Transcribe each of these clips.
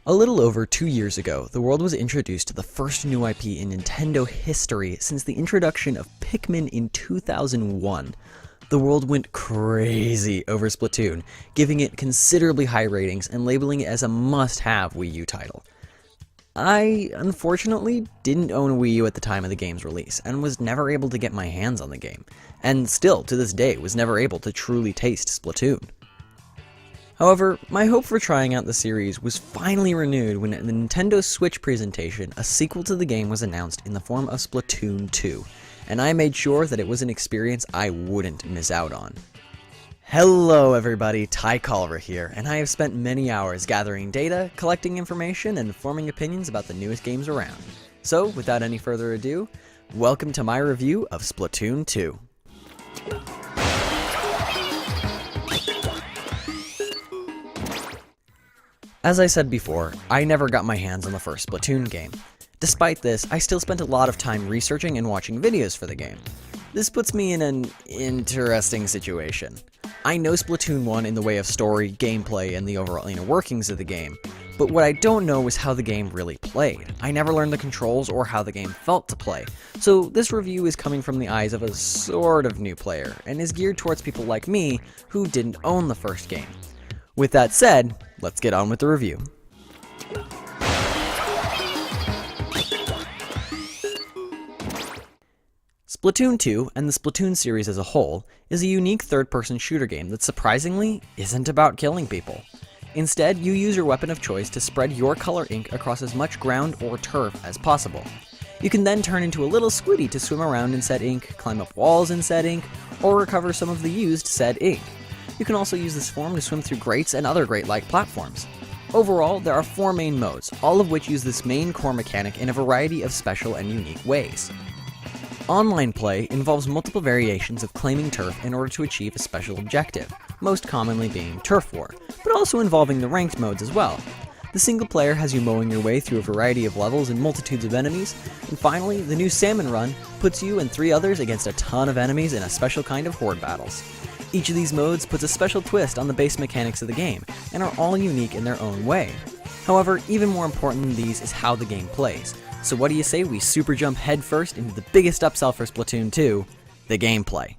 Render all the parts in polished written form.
A little over 2 years ago, the world was introduced to the first new IP in Nintendo history since the introduction of Pikmin in 2001. The world went crazy over Splatoon, giving it considerably high ratings and labeling it as a must-have Wii U title. I, unfortunately, didn't own a Wii U at the time of the game's release, and was never able to get my hands on the game, and still, to this day, was never able to truly taste Splatoon. However, my hope for trying out the series was finally renewed when at the Nintendo Switch presentation, a sequel to the game was announced in the form of Splatoon 2, and I made sure that it was an experience I wouldn't miss out on. Hello everybody, Ty Culver here, and I have spent many hours gathering data, collecting information, and forming opinions about the newest games around. So, without any further ado, welcome to my review of Splatoon 2. As I said before, I never got my hands on the first Splatoon game. Despite this, I still spent a lot of time researching and watching videos for the game. This puts me in an interesting situation. I know Splatoon 1 in the way of story, gameplay, and the overall inner workings of the game, but what I don't know is how the game really played. I never learned the controls or how the game felt to play, so this review is coming from the eyes of a sort of new player, and is geared towards people like me who didn't own the first game. With that said, let's get on with the review. Splatoon 2, and the Splatoon series as a whole, is a unique third-person shooter game that surprisingly isn't about killing people. Instead, you use your weapon of choice to spread your color ink across as much ground or turf as possible. You can then turn into a little squiddy to swim around in said ink, climb up walls in said ink, or recover some of the used said ink. You can also use this form to swim through grates and other grate-like platforms. Overall, there are 4 main modes, all of which use this main core mechanic in a variety of special and unique ways. Online play involves multiple variations of claiming turf in order to achieve a special objective, most commonly being turf war, but also involving the ranked modes as well. The single player has you mowing your way through a variety of levels and multitudes of enemies, and finally, the new Salmon Run puts you and 3 others against a ton of enemies in a special kind of horde battles. Each of these modes puts a special twist on the base mechanics of the game, and are all unique in their own way. However, even more important than these is how the game plays. So what do you say we super jump headfirst into the biggest upsell for Splatoon 2, the gameplay.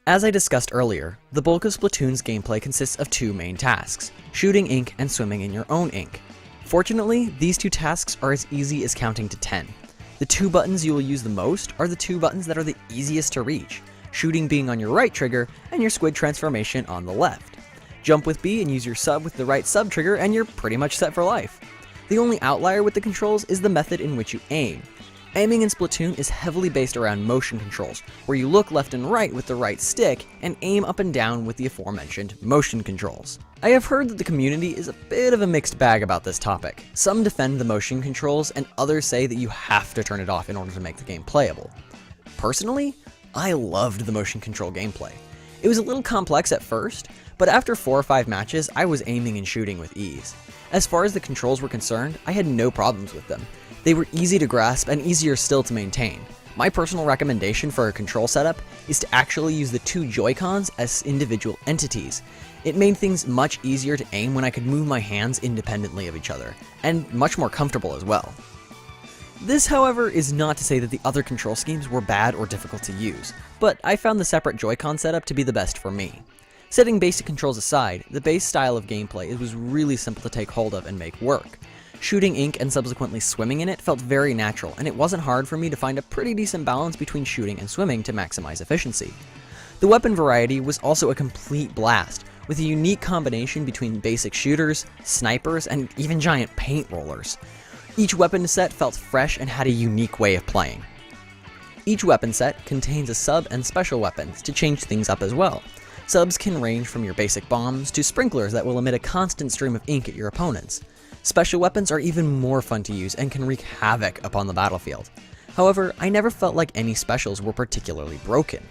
As I discussed earlier, the bulk of Splatoon's gameplay consists of 2 main tasks, shooting ink and swimming in your own ink. Fortunately, these 2 tasks are as easy as counting to 10. The 2 buttons you will use the most are the 2 buttons that are the easiest to reach, shooting being on your right trigger and your squid transformation on the left. Jump with B and use your sub with the right sub trigger and you're pretty much set for life. The only outlier with the controls is the method in which you aim. Aiming in Splatoon is heavily based around motion controls, where you look left and right with the right stick and aim up and down with the aforementioned motion controls. I have heard that the community is a bit of a mixed bag about this topic. Some defend the motion controls and others say that you have to turn it off in order to make the game playable. Personally, I loved the motion control gameplay. It was a little complex at first, but after 4 or 5 matches, I was aiming and shooting with ease. As far as the controls were concerned, I had no problems with them. They were easy to grasp and easier still to maintain. My personal recommendation for a control setup is to actually use the 2 Joy-Cons as individual entities. It made things much easier to aim when I could move my hands independently of each other, and much more comfortable as well. This, however, is not to say that the other control schemes were bad or difficult to use, but I found the separate Joy-Con setup to be the best for me. Setting basic controls aside, the base style of gameplay was really simple to take hold of and make work. Shooting ink and subsequently swimming in it felt very natural, and it wasn't hard for me to find a pretty decent balance between shooting and swimming to maximize efficiency. The weapon variety was also a complete blast, with a unique combination between basic shooters, snipers, and even giant paint rollers. Each weapon set felt fresh and had a unique way of playing. Each weapon set contains a sub and special weapons to change things up as well. Subs can range from your basic bombs to sprinklers that will emit a constant stream of ink at your opponents. Special weapons are even more fun to use and can wreak havoc upon the battlefield. However, I never felt like any specials were particularly broken.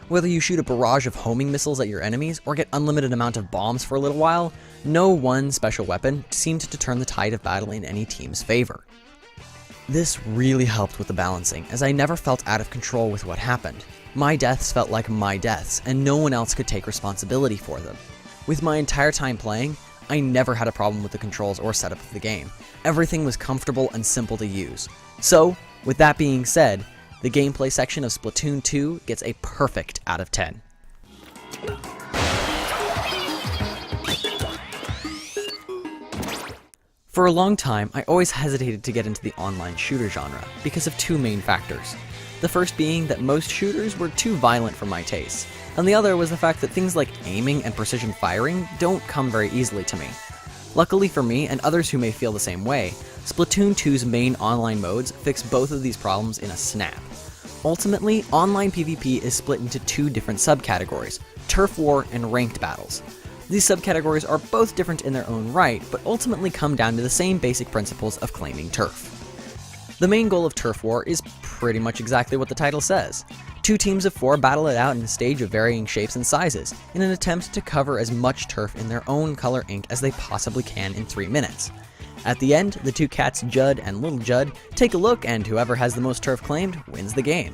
Whether you shoot a barrage of homing missiles at your enemies or get unlimited amount of bombs for a little while, no one special weapon seemed to turn the tide of battle in any team's favor. This really helped with the balancing, as I never felt out of control with what happened. My deaths felt like my deaths, and no one else could take responsibility for them. With my entire time playing, I never had a problem with the controls or setup of the game. Everything was comfortable and simple to use. So, with that being said, the gameplay section of Splatoon 2 gets a perfect out of 10. For a long time, I always hesitated to get into the online shooter genre because of two main factors. The first being that most shooters were too violent for my taste, and the other was the fact that things like aiming and precision firing don't come very easily to me. Luckily for me, and others who may feel the same way, Splatoon 2's main online modes fix both of these problems in a snap. Ultimately, online PvP is split into two different subcategories, Turf War and Ranked Battles. These subcategories are both different in their own right, but ultimately come down to the same basic principles of claiming turf. The main goal of Turf War is pretty much exactly what the title says. Two teams of 4 battle it out in a stage of varying shapes and sizes, in an attempt to cover as much turf in their own color ink as they possibly can in 3 minutes. At the end, the two cats Judd and Little Judd take a look, and whoever has the most turf claimed wins the game.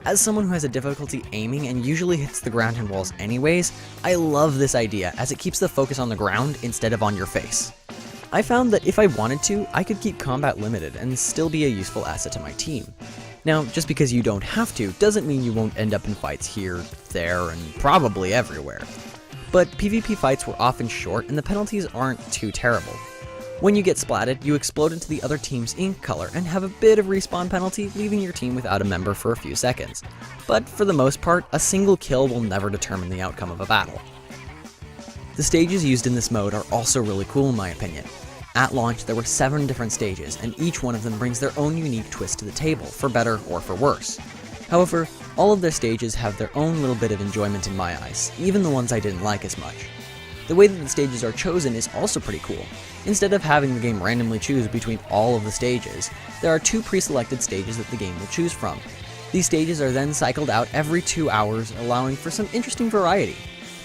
As someone who has a difficulty aiming and usually hits the ground and walls anyways, I love this idea as it keeps the focus on the ground instead of on your face. I found that if I wanted to, I could keep combat limited and still be a useful asset to my team. Now, just because you don't have to doesn't mean you won't end up in fights here, there, and probably everywhere. But PvP fights were often short and the penalties aren't too terrible. When you get splatted, you explode into the other team's ink color and have a bit of respawn penalty, leaving your team without a member for a few seconds. But for the most part, a single kill will never determine the outcome of a battle. The stages used in this mode are also really cool in my opinion. At launch, there were 7 different stages, and each one of them brings their own unique twist to the table, for better or for worse. However, all of their stages have their own little bit of enjoyment in my eyes, even the ones I didn't like as much. The way that the stages are chosen is also pretty cool. Instead of having the game randomly choose between all of the stages, there are 2 pre-selected stages that the game will choose from. These stages are then cycled out every 2 hours, allowing for some interesting variety.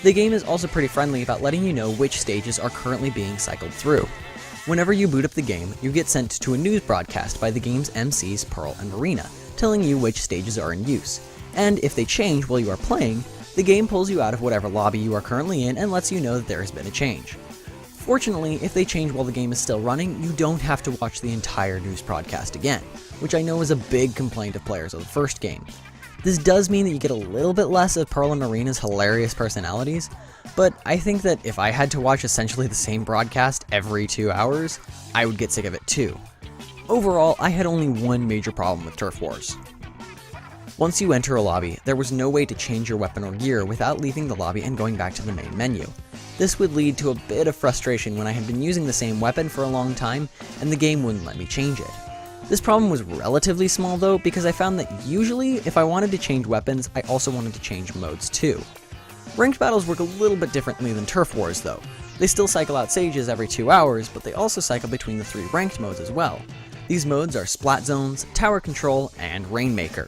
The game is also pretty friendly about letting you know which stages are currently being cycled through. Whenever you boot up the game, you get sent to a news broadcast by the game's MCs Pearl and Marina, telling you which stages are in use. And if they change while you are playing, the game pulls you out of whatever lobby you are currently in and lets you know that there has been a change. Fortunately, if they change while the game is still running, you don't have to watch the entire news broadcast again, which I know is a big complaint of players of the first game. This does mean that you get a little bit less of Pearl and Marina's hilarious personalities, but I think that if I had to watch essentially the same broadcast every 2 hours, I would get sick of it too. Overall, I had only one major problem with Turf Wars. Once you enter a lobby, there was no way to change your weapon or gear without leaving the lobby and going back to the main menu. This would lead to a bit of frustration when I had been using the same weapon for a long time and the game wouldn't let me change it. This problem was relatively small though, because I found that usually if I wanted to change weapons, I also wanted to change modes too. Ranked battles work a little bit differently than Turf Wars though. They still cycle out stages every 2 hours, but they also cycle between the 3 ranked modes as well. These modes are Splat Zones, Tower Control, and Rainmaker.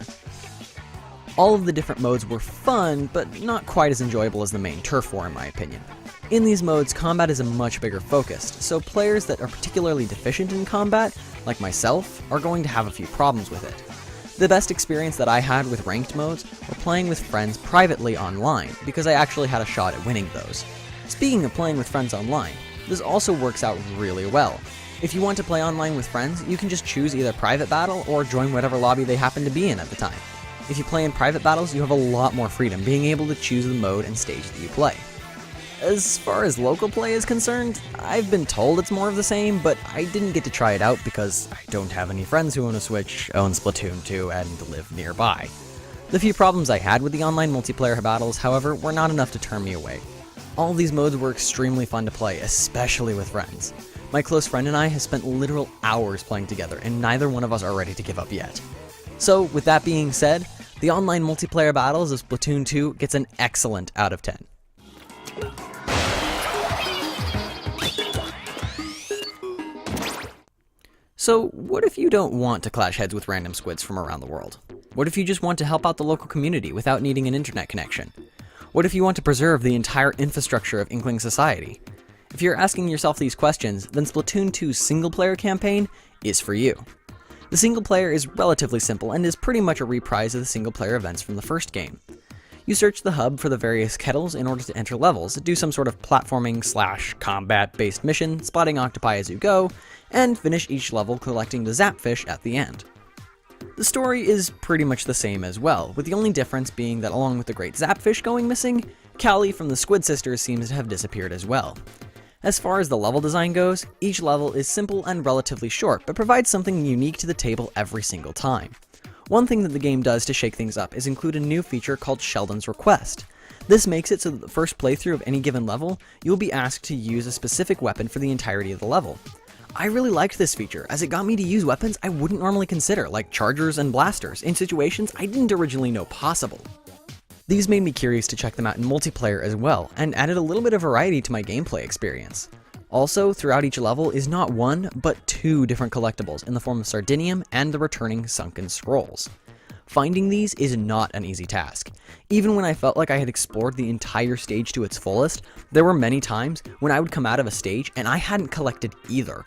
All of the different modes were fun, but not quite as enjoyable as the main Turf War in my opinion. In these modes, combat is a much bigger focus, so players that are particularly deficient in combat, like myself, are going to have a few problems with it. The best experience that I had with ranked modes were playing with friends privately online, because I actually had a shot at winning those. Speaking of playing with friends online, this also works out really well. If you want to play online with friends, you can just choose either private battle or join whatever lobby they happen to be in at the time. If you play in private battles, you have a lot more freedom, being able to choose the mode and stage that you play. As far as local play is concerned, I've been told it's more of the same, but I didn't get to try it out because I don't have any friends who own a Switch, own Splatoon 2, and live nearby. The few problems I had with the online multiplayer battles, however, were not enough to turn me away. All these modes were extremely fun to play, especially with friends. My close friend and I have spent literal hours playing together, and neither one of us are ready to give up yet. So, with that being said, the online multiplayer battles of Splatoon 2 gets an excellent out of 10. So, what if you don't want to clash heads with random squids from around the world? What if you just want to help out the local community without needing an internet connection? What if you want to preserve the entire infrastructure of Inkling society? If you're asking yourself these questions, then Splatoon 2's single-player campaign is for you. The single player is relatively simple and is pretty much a reprise of the single player events from the first game. You search the hub for the various kettles in order to enter levels, do some sort of platforming / combat based mission, spotting octopi as you go, and finish each level collecting the zapfish at the end. The story is pretty much the same as well, with the only difference being that along with the great zapfish going missing, Callie from the Squid Sisters seems to have disappeared as well. As far as the level design goes, each level is simple and relatively short, but provides something unique to the table every single time. One thing that the game does to shake things up is include a new feature called Sheldon's Request. This makes it so that the first playthrough of any given level, you'll be asked to use a specific weapon for the entirety of the level. I really liked this feature, as it got me to use weapons I wouldn't normally consider, like chargers and blasters, in situations I didn't originally know possible. These made me curious to check them out in multiplayer as well, and added a little bit of variety to my gameplay experience. Also, throughout each level is not one, but 2 different collectibles in the form of Sardinium and the returning Sunken Scrolls. Finding these is not an easy task. Even when I felt like I had explored the entire stage to its fullest, there were many times when I would come out of a stage and I hadn't collected either.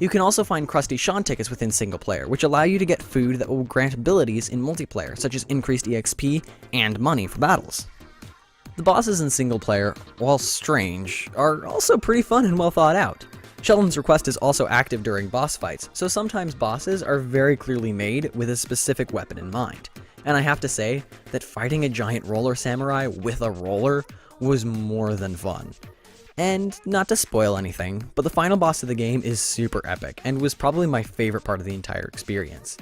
You can also find Krusty Sean tickets within single player, which allow you to get food that will grant abilities in multiplayer, such as increased EXP and money for battles. The bosses in single player, while strange, are also pretty fun and well thought out. Sheldon's Request is also active during boss fights, so sometimes bosses are very clearly made with a specific weapon in mind. And I have to say that fighting a giant roller samurai with a roller was more than fun. And not to spoil anything, but the final boss of the game is super epic and was probably my favorite part of the entire experience.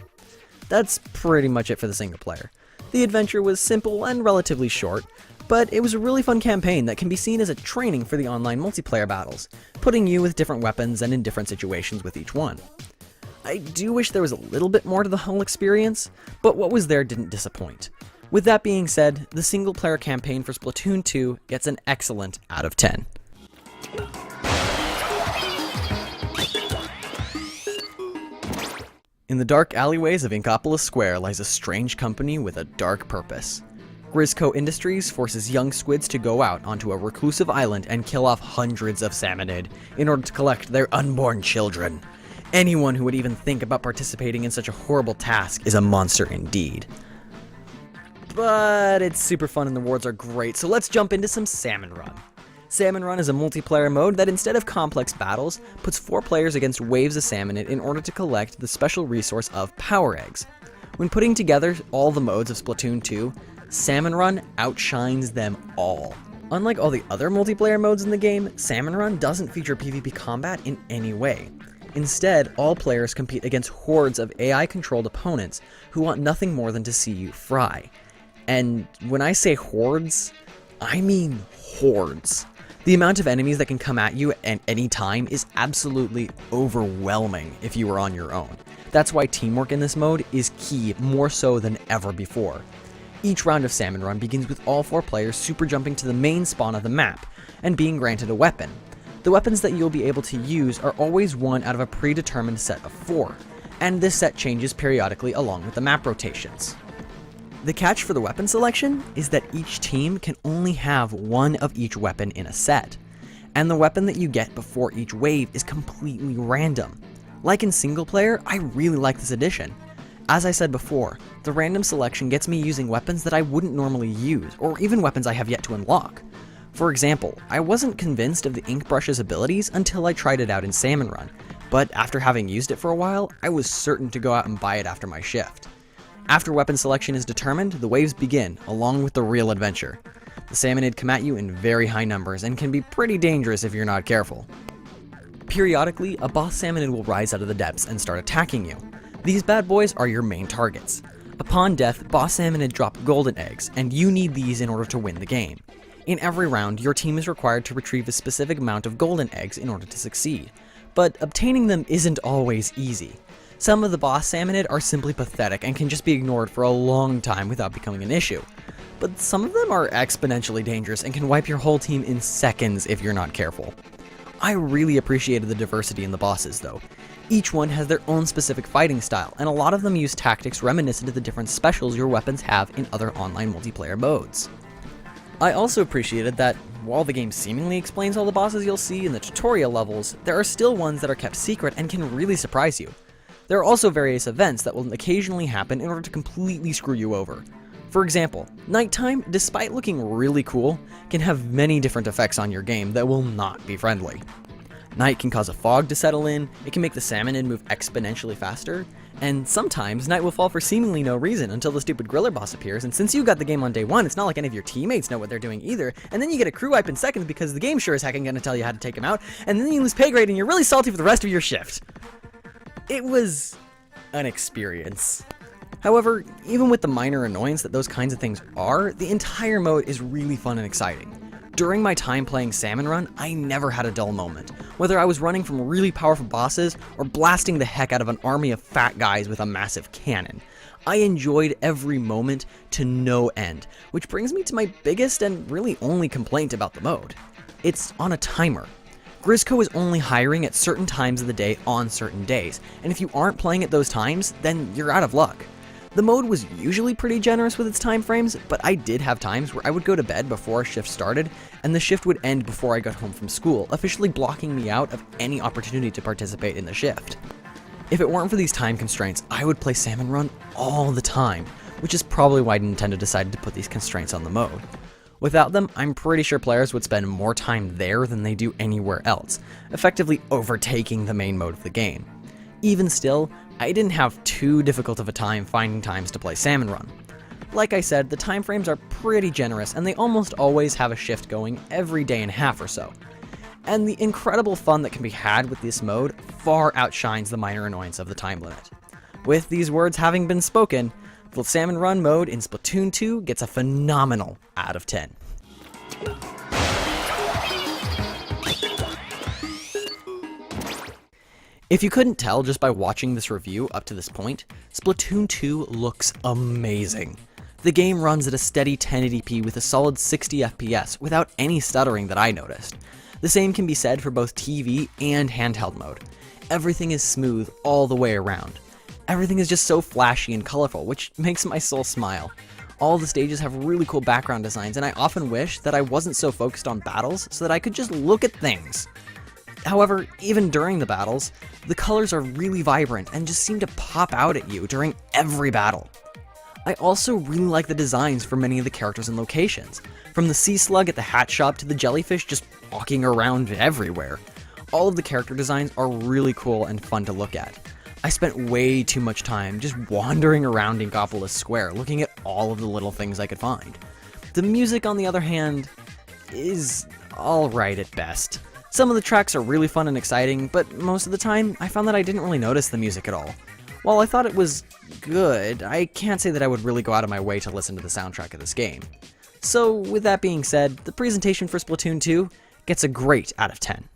That's pretty much it for the single player. The adventure was simple and relatively short, but it was a really fun campaign that can be seen as a training for the online multiplayer battles, putting you with different weapons and in different situations with each one. I do wish there was a little bit more to the whole experience, but what was there didn't disappoint. With that being said, the single player campaign for Splatoon 2 gets an excellent out of 10. In the dark alleyways of Inkopolis Square lies a strange company with a dark purpose. Grisco Industries forces young squids to go out onto a reclusive island and kill off hundreds of salmonid in order to collect their unborn children. Anyone who would even think about participating in such a horrible task is a monster indeed. But it's super fun and the rewards are great, so let's jump into some Salmon Run. Salmon Run is a multiplayer mode that instead of complex battles, puts 4 players against waves of salmonid in order to collect the special resource of Power Eggs. When putting together all the modes of Splatoon 2, Salmon Run outshines them all. Unlike all the other multiplayer modes in the game, Salmon Run doesn't feature PvP combat in any way. Instead, all players compete against hordes of AI-controlled opponents who want nothing more than to see you fry. And when I say hordes, I mean hordes. The amount of enemies that can come at you at any time is absolutely overwhelming if you are on your own. That's why teamwork in this mode is key more so than ever before. Each round of Salmon Run begins with all 4 players super jumping to the main spawn of the map and being granted a weapon. The weapons that you'll be able to use are always one out of a predetermined set of 4, and this set changes periodically along with the map rotations. The catch for the weapon selection is that each team can only have one of each weapon in a set, and the weapon that you get before each wave is completely random. Like in single player, I really like this addition. As I said before, the random selection gets me using weapons that I wouldn't normally use, or even weapons I have yet to unlock. For example, I wasn't convinced of the Ink Brush's abilities until I tried it out in Salmon Run, but after having used it for a while, I was certain to go out and buy it after my shift. After weapon selection is determined, the waves begin, along with the real adventure. The salmonid come at you in very high numbers and can be pretty dangerous if you're not careful. Periodically, a boss salmonid will rise out of the depths and start attacking you. These bad boys are your main targets. Upon death, boss salmonid drop golden eggs, and you need these in order to win the game. In every round, your team is required to retrieve a specific amount of golden eggs in order to succeed, but obtaining them isn't always easy. Some of the boss salmonid are simply pathetic and can just be ignored for a long time without becoming an issue. But some of them are exponentially dangerous and can wipe your whole team in seconds if you're not careful. I really appreciated the diversity in the bosses though. Each one has their own specific fighting style, and a lot of them use tactics reminiscent of the different specials your weapons have in other online multiplayer modes. I also appreciated that, while the game seemingly explains all the bosses you'll see in the tutorial levels, there are still ones that are kept secret and can really surprise you. There are also various events that will occasionally happen in order to completely screw you over. For example, nighttime, despite looking really cool, can have many different effects on your game that will not be friendly. Night can cause a fog to settle in, it can make the salmon move exponentially faster, and sometimes night will fall for seemingly no reason until the stupid griller boss appears, and since you got the game on day one, it's not like any of your teammates know what they're doing either, and then you get a crew wipe in seconds because the game sure as heck ain't gonna tell you how to take him out, and then you lose pay grade and you're really salty for the rest of your shift. It was an experience. However, even with the minor annoyance that those kinds of things are, the entire mode is really fun and exciting. During my time playing Salmon Run, I never had a dull moment, whether I was running from really powerful bosses or blasting the heck out of an army of fat guys with a massive cannon. I enjoyed every moment to no end, which brings me to my biggest and really only complaint about the mode. It's on a timer. Grizzco is only hiring at certain times of the day on certain days, and if you aren't playing at those times, then you're out of luck. The mode was usually pretty generous with its time frames, but I did have times where I would go to bed before a shift started, and the shift would end before I got home from school, officially blocking me out of any opportunity to participate in the shift. If it weren't for these time constraints, I would play Salmon Run all the time, which is probably why Nintendo decided to put these constraints on the mode. Without them, I'm pretty sure players would spend more time there than they do anywhere else, effectively overtaking the main mode of the game. Even still, I didn't have too difficult of a time finding times to play Salmon Run. Like I said, the time frames are pretty generous and they almost always have a shift going every day and a half or so. And the incredible fun that can be had with this mode far outshines the minor annoyance of the time limit. With these words having been spoken, the Salmon Run mode in Splatoon 2 gets a phenomenal out of 10. If you couldn't tell just by watching this review up to this point, Splatoon 2 looks amazing. The game runs at a steady 1080p with a solid 60 FPS without any stuttering that I noticed. The same can be said for both TV and handheld mode. Everything is smooth all the way around. Everything is just so flashy and colorful, which makes my soul smile. All the stages have really cool background designs, and I often wish that I wasn't so focused on battles so that I could just look at things. However, even during the battles, the colors are really vibrant and just seem to pop out at you during every battle. I also really like the designs for many of the characters and locations, from the sea slug at the hat shop to the jellyfish just walking around everywhere. All of the character designs are really cool and fun to look at. I spent way too much time just wandering around Inkopolis Square looking at all of the little things I could find. The music, on the other hand, is alright at best. Some of the tracks are really fun and exciting, but most of the time, I found that I didn't really notice the music at all. While I thought it was good, I can't say that I would really go out of my way to listen to the soundtrack of this game. So, with that being said, the presentation for Splatoon 2 gets a great out of 10.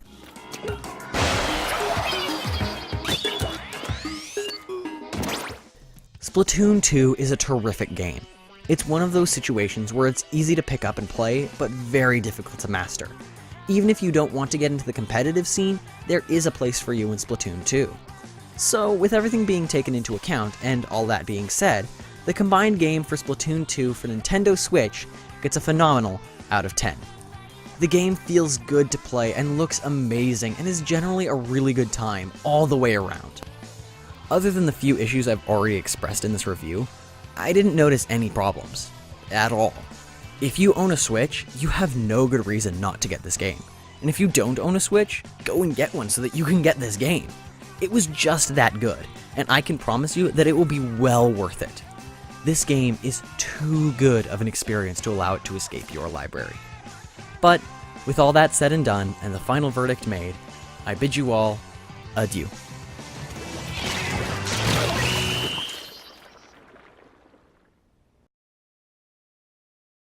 Splatoon 2 is a terrific game. It's one of those situations where it's easy to pick up and play, but very difficult to master. Even if you don't want to get into the competitive scene, there is a place for you in Splatoon 2. So, with everything being taken into account, and all that being said, the combined game for Splatoon 2 for Nintendo Switch gets a phenomenal out of 10. The game feels good to play and looks amazing and is generally a really good time all the way around. Other than the few issues I've already expressed in this review, I didn't notice any problems. At all. If you own a Switch, you have no good reason not to get this game. And if you don't own a Switch, go and get one so that you can get this game. It was just that good, and I can promise you that it will be well worth it. This game is too good of an experience to allow it to escape your library. But, with all that said and done, and the final verdict made, I bid you all adieu.